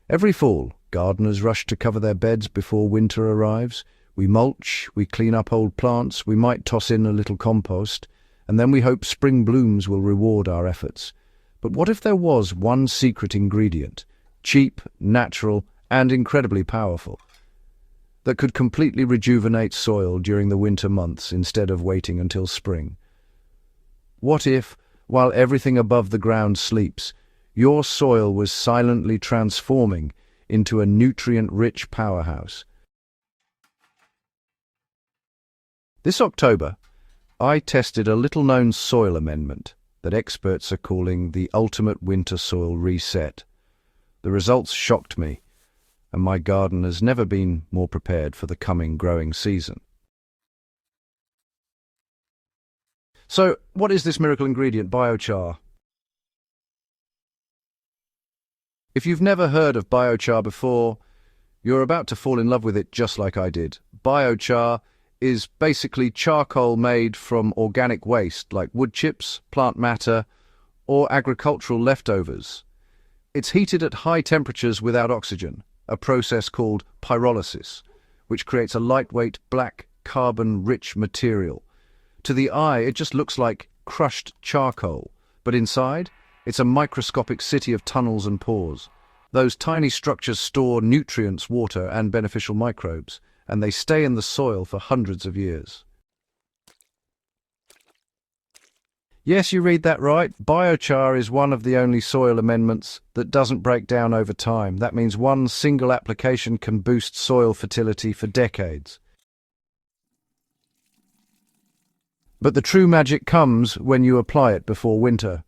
Every fall, gardeners rush to cover their beds before winter arrives. We mulch, we clean up old plants, we might toss in a little compost, and then we hope spring blooms will reward our efforts. But what if there was one secret ingredient, cheap, natural, and incredibly powerful, that could completely rejuvenate soil during the winter months instead of waiting until spring? What if, while everything above the ground sleeps, your soil was silently transforming into a nutrient-rich powerhouse? This October, I tested a little-known soil amendment that experts are calling the ultimate winter soil reset. The results shocked me, and my garden has never been more prepared for the coming growing season. So, what is this miracle ingredient, biochar? If you've never heard of biochar before, you're about to fall in love with it just like I did. Biochar is basically charcoal made from organic waste like wood chips, plant matter, or agricultural leftovers. It's heated at high temperatures without oxygen, a process called pyrolysis, which creates a lightweight, black, carbon-rich material. To the eye, it just looks like crushed charcoal, but inside, it's a microscopic city of tunnels and pores. Those tiny structures store nutrients, water, and beneficial microbes, and they stay in the soil for hundreds of years. Yes, you read that right. Biochar is one of the only soil amendments that doesn't break down over time. That means one single application can boost soil fertility for decades. But the true magic comes when you apply it before winter.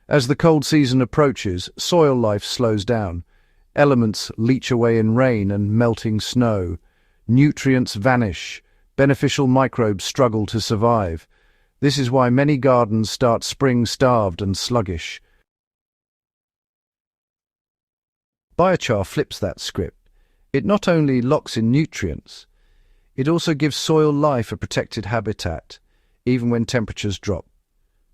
As the cold season approaches, soil life slows down. Elements leach away in rain and melting snow. Nutrients vanish. Beneficial microbes struggle to survive. This is why many gardens start spring starved and sluggish. Biochar flips that script. It not only locks in nutrients, it also gives soil life a protected habitat, even when temperatures drop.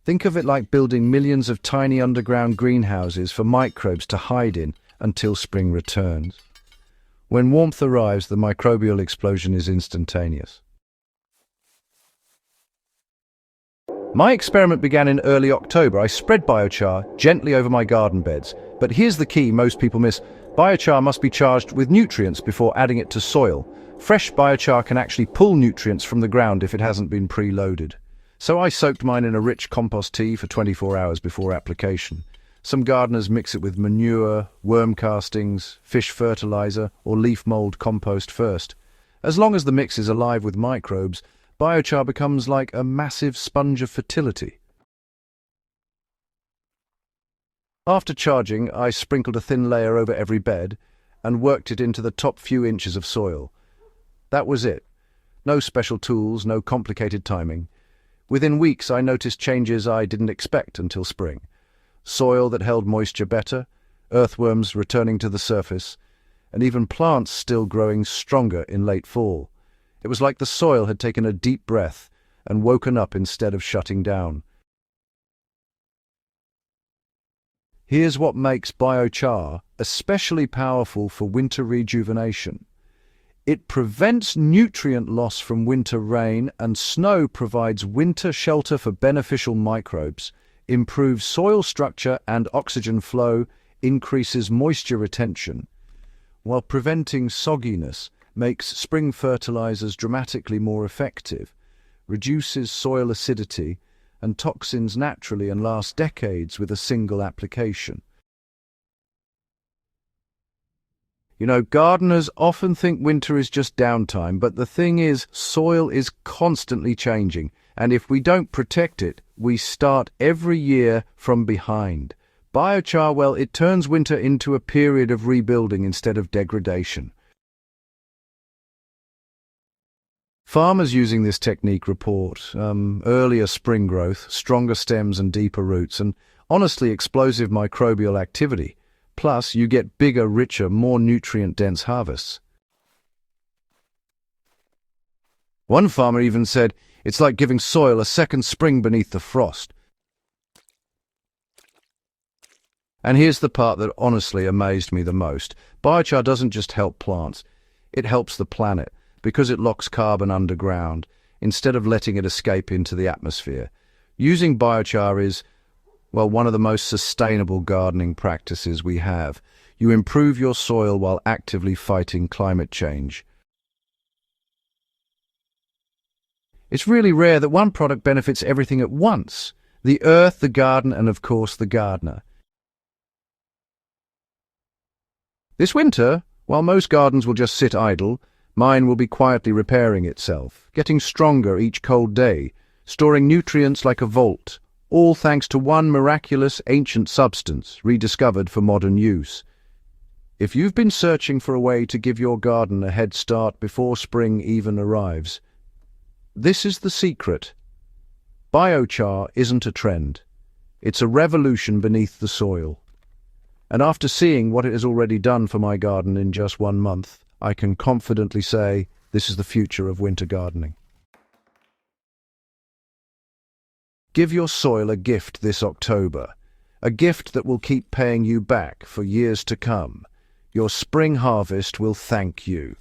Think of it like building millions of tiny underground greenhouses for microbes to hide in until spring returns. When warmth arrives, the microbial explosion is instantaneous. My experiment began in early October. I spread biochar gently over my garden beds. But here's the key most people miss. Biochar must be charged with nutrients before adding it to soil. Fresh biochar can actually pull nutrients from the ground if it hasn't been preloaded. So I soaked mine in a rich compost tea for 24 hours before application. Some gardeners mix it with manure, worm castings, fish fertilizer, or leaf mold compost first. As long as the mix is alive with microbes, biochar becomes like a massive sponge of fertility. After charging, I sprinkled a thin layer over every bed and worked it into the top few inches of soil. That was it. No special tools, no complicated timing. Within weeks, I noticed changes I didn't expect until spring. Soil that held moisture better, earthworms returning to the surface, and even plants still growing stronger in late fall. It was like the soil had taken a deep breath and woken up instead of shutting down. Here's what makes biochar especially powerful for winter rejuvenation. It prevents nutrient loss from winter rain, and snow provides winter shelter for beneficial microbes, improves soil structure and oxygen flow, increases moisture retention, while preventing sogginess, makes spring fertilizers dramatically more effective, reduces soil acidity and toxins naturally, and lasts decades with a single application. You know, gardeners often think winter is just downtime, but the thing is, soil is constantly changing, and if we don't protect it, we start every year from behind. Biochar, well, it turns winter into a period of rebuilding instead of degradation. Farmers using this technique report earlier spring growth, stronger stems and deeper roots, and honestly explosive microbial activity. Plus, you get bigger, richer, more nutrient-dense harvests. One farmer even said, "It's like giving soil a second spring beneath the frost." And here's the part that honestly amazed me the most. Biochar doesn't just help plants, it helps the planet because it locks carbon underground instead of letting it escape into the atmosphere. Using biochar is, well, one of the most sustainable gardening practices we have. You improve your soil while actively fighting climate change. It's really rare that one product benefits everything at once: the earth, the garden, and of course the gardener. This winter, while most gardens will just sit idle, mine will be quietly repairing itself, getting stronger each cold day, storing nutrients like a vault, all thanks to one miraculous ancient substance rediscovered for modern use. If you've been searching for a way to give your garden a head start before spring even arrives, this is the secret. Biochar isn't a trend. It's a revolution beneath the soil. And after seeing what it has already done for my garden in just 1 month, I can confidently say this is the future of winter gardening. Give your soil a gift this October, a gift that will keep paying you back for years to come. Your spring harvest will thank you.